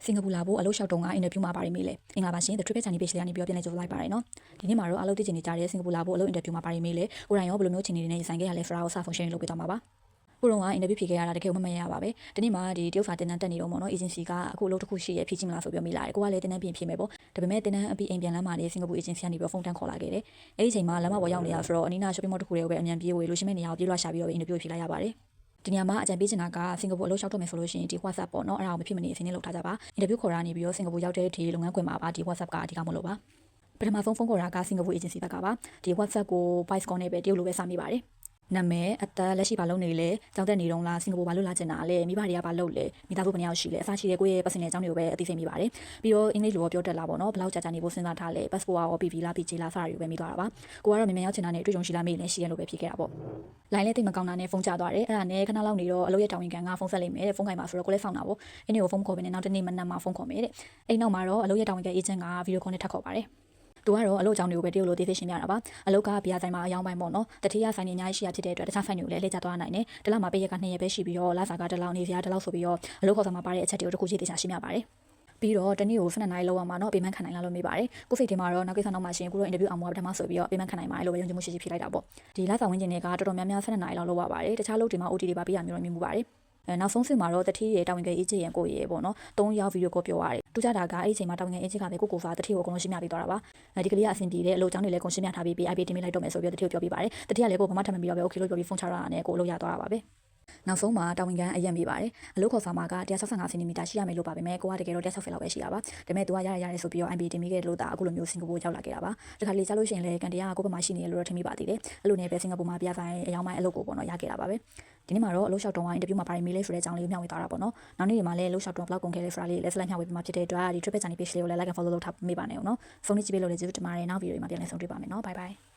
စင်ကာပူလာဖို့အလုပ်လျှောက်တုန်းကအင်တာဗျူးမှာပါတယ်မေးလေအင်္ဂလာပါရှင် The Trip Channel page လေးကနေပြောပြနေကြလိုက်ပါတယ်နော်ဒီနေ့မှာတော့အလုပ်သိချင်နေကြတဲ့စင်ကာပူလာဖို့အလုပ်အင်တာဗျူးမှာပါတယ်မေးလေကိုရိုင်းရောဘယ်လိုမျိုးချိန်နေနေဆိုင်ခဲ့ရလဲဆိုတာကိုစဖုန်ရှင်းလုပ်ပေးသွားမှာပါကိုရောကအင်တာဗျူးဖြေခဲ့ရတာတကယ်မမရပါပဲဒီနေ့မှာဒီတရုတ်စာတင်တန်းတက်နေတော့ပေါ့နော် agency ကအခုအလုပ်တစ်ခုရှိရဖြည့်ချင်မလားဆိုပြီးမေးလာတယ်ကိုကလည်းတင်တန်းပြင်ဖြေမယ်ပေါ့ဒါပေမဲ့တင်တန်းအပြီးအိမ်ပြန်လမ်းမှာနေစင်ကာပူ agency ကနေပြီးဖုန်းတန်းခေါ်လာခဲ့တယ်အဲ့ဒီချိန်မှာလမ်းမပေါ်ရောက်နေတာဆိုတော့အနီးနား shopping mall တစ်ခုတွေကိုပဲအမြန်ပြေးဝေလို့ရှိမဲ့နေရာကိုပြေးလွှာရှာပြီးတော့အင်တာဗျူးဖြေလိုက်ရပါတယ်ဒီနေရာမှာအကြံပေးချင်တာကစင်ကာပူအလုပ်လျှောက်တော့မယ်ဆိုလို့ရှိရင်ဒီ WhatsApp ပေါ့နော်အဲ့ဒါကိုမဖြစ်မနေအစင်းနဲ့လုပ်ထားကြပါအင်တာဗျူးခေါ်တာနေပြီးတော့စင်ကာပူရောက်တဲ့ဒီလုပ်ငန်းခွင်မှာပါဒီ WhatsApp ကအဓိကမလို့ပါပထမဆုံးဖုန်းခေါ်တာကစင်ကာပူ agency ဘက်ကပါဒီ WhatsApp ကို voice call နဲ့ပဲတရုတ်လိုပဲစမိပါတယ်နာမည်အသက်လက်ရှိဘာလုပ်နေလဲကြောင်းတက်နေတော့လားစင်ကာပူဘာလို့လာချင်တာလဲမိဘတွေကဘာလုပ်လဲမိသားစုဘယ်နှယောက်ရှိလဲအစားရှိတဲ့ကိုယ့်ရဲ့ personal အကြောင်းတွေကိုပဲအသိစိတ်မိပါတယ်ပြီးတော့အင်္ဂလိပ်လိုပြောတတ်လာပေါ့နော်ဘယ်လောက်ကြာကြာနေဖို့စဉ်းစားထားလဲ passport ရော PV လား PJ လားစတာတွေကိုပဲမိသွားတာပါကိုကတော့မြန်မြန်ရောက်ချင်တာနဲ့အတွေ့အကြုံရှိလားမေးလဲရှိတယ်လို့ပဲဖြေခဲ့တာပေါ့လိုင်းလေးတိတ်မကောင်းတာနဲ့ဖုန်းချသွားတယ်အဲ့ဒါနဲ့ခဏလောက်နေတော့အလုပ်ရဲ့တာဝန်ခံကဖုန်းဆက်လိုက်မယ်တဲ့ဖုန်းကင်ပါဆိုတော့ကိုလည်းစောင့်တာပေါ့အင်းကိုဖုန်းခေါ်ပြီးနောက်တစ်နေ့မနက်မှဖုန်းခေါ်မယ်တဲ့အဲ့နောက်မှာတော့အလုပ်ရဲ့တာဝန်ခံ agent က video call နဲ့ထပ်ခေါ်ပါတယ်သူကတော့အလုပ်ကြောင်းတွေကိုပဲတရုတ်လိုသေးသေးရှင်းပြတာပါအလုပ်ကဘီယာဆိုင်မှာအယောင်းပိုင်းပေါ့နော်တတိယဆိုင်နေအများကြီးရှိရဖြစ်တဲ့အတွက်တခြားဆိုင်တွေကိုလည်းလှည့်ကြသွားနိုင်တယ်တလမှာပေးရက2ရက်ပဲရှိပြီးတော့လစာကတလောက်နေစရာတလောက်ဆိုပြီးတော့အလုပ်ခေါ်ဆောင်မှာပါတဲ့အချက်တွေကိုတစ်ခုချင်းသိချာရှင်းပြပါတယ်ပြီးတော့တနေ့ကို12နာရီလောက်အောင်မှာတော့ပေးမှန်းခံနိုင်လားလို့မေးပါတယ်ကိုစိတ်ထဲမှာတော့နောက်ကိစ္စနောက်မှရှင်ကိုတော့အင်တာဗျူးအောင်မှာပထမဆိုပြီးတော့ပေးမှန်းခံနိုင်ပါတယ်လို့ပဲယုံကြည်မှုရှိရှိဖြေလိုက်တာပေါ့ဒီလစာဝင်ကျင်တွေကတော်တော်များများ12နာရီလောက်လုပ်ရပါတယ်တခြားလုပ်တွေမှာ OT တွေပါပေးရမျိုးတော့မြင်မှုပါတယ်နောက်ဆုံးစစ်မှာတော့တတိရဲ့တာဝန်ခံအေးချေရန်ကိုရေပေါ့နော်3ယောက်ဗီဒီယိုကောပြောရတယ်တူကြတာကအဲ့ဒီချိန်မှာတာဝန်ခံအေးချေကပဲကိုစားတတိကိုအကုန်လုံးရှင်းပြပေးသွားတာပါဒီကလေးကအဆင်ပြေတဲ့အလုပ်ကြောင်းတွေလည်းကုန်ရှင်းပြထားပြီး IP တင်ပေးလိုက်တော့မယ်ဆိုပြီးတော့တတိကိုပြောပြပါတယ်တတိကလည်းကိုဘာမှထပ်မပြီးတော့ပဲ okay လို့ပြောပြီးဖုန်းချရတာနဲ့ကိုအလုပ်ရသွားတာပါပဲနောက်ဆုံးမှာတာဝန်ခံအရက်မိပါတယ်အလုပ်ခေါ်ဆောင်မှာက165စင်တီမီတာရှိရမယ်လို့ပါပဲမဲ့ကိုကတကယ်တော့160လောက်ပဲရှိတာပါဒါပေမဲ့သူကရဆိုပြီးတော့ IP တင်ပေးခဲ့လို့ဒါအခုလိုမျိုးစင်ကာပူရောက်လာခဲ့တာပါတခါလေကြားလို့ရှိရင်လည်းကန်တရားကကိုဘက်မှာရှိနေလို့တော့ထင်မိပါသေးတယ်အဲ့လိုနဲ့ပဲစင်ကာပူမှာပြဆိုင်အယောင်းပိုင်းအလုပ်ကိုပေါ့နော်ရခဲ့တာပါပဲဒီနေ့မှာတော့အလုပ်လျှောက်တုံးကအင်တာဗျူးမှာပါရီမေးလေးဆိုတဲ့အကြောင်းလေးကိုမျှဝေသွားတာပေါ့နော်နောက်နေ့ဒီမှာလည်းအလုပ်လျှောက်တုံးဘလောက်ကုန်ခဲ့လဲဆိုတာလေးလည်းဆက်လက်မျှဝေပေးမှာဖြစ်တဲ့အတွက်ဒီ Trip Channel page လေးကိုလည်း like and follow လုပ်ထားမိပါနဲ့ဦးနော်ဖုန်းလေးကြည့်ပေးလို့လည်းကျေးဇူးတင်ပါတယ်နောက်ဗီဒီယိုတွေမှာပြန်လည်ဆုံတွေ့ပါမယ်နော် bye bye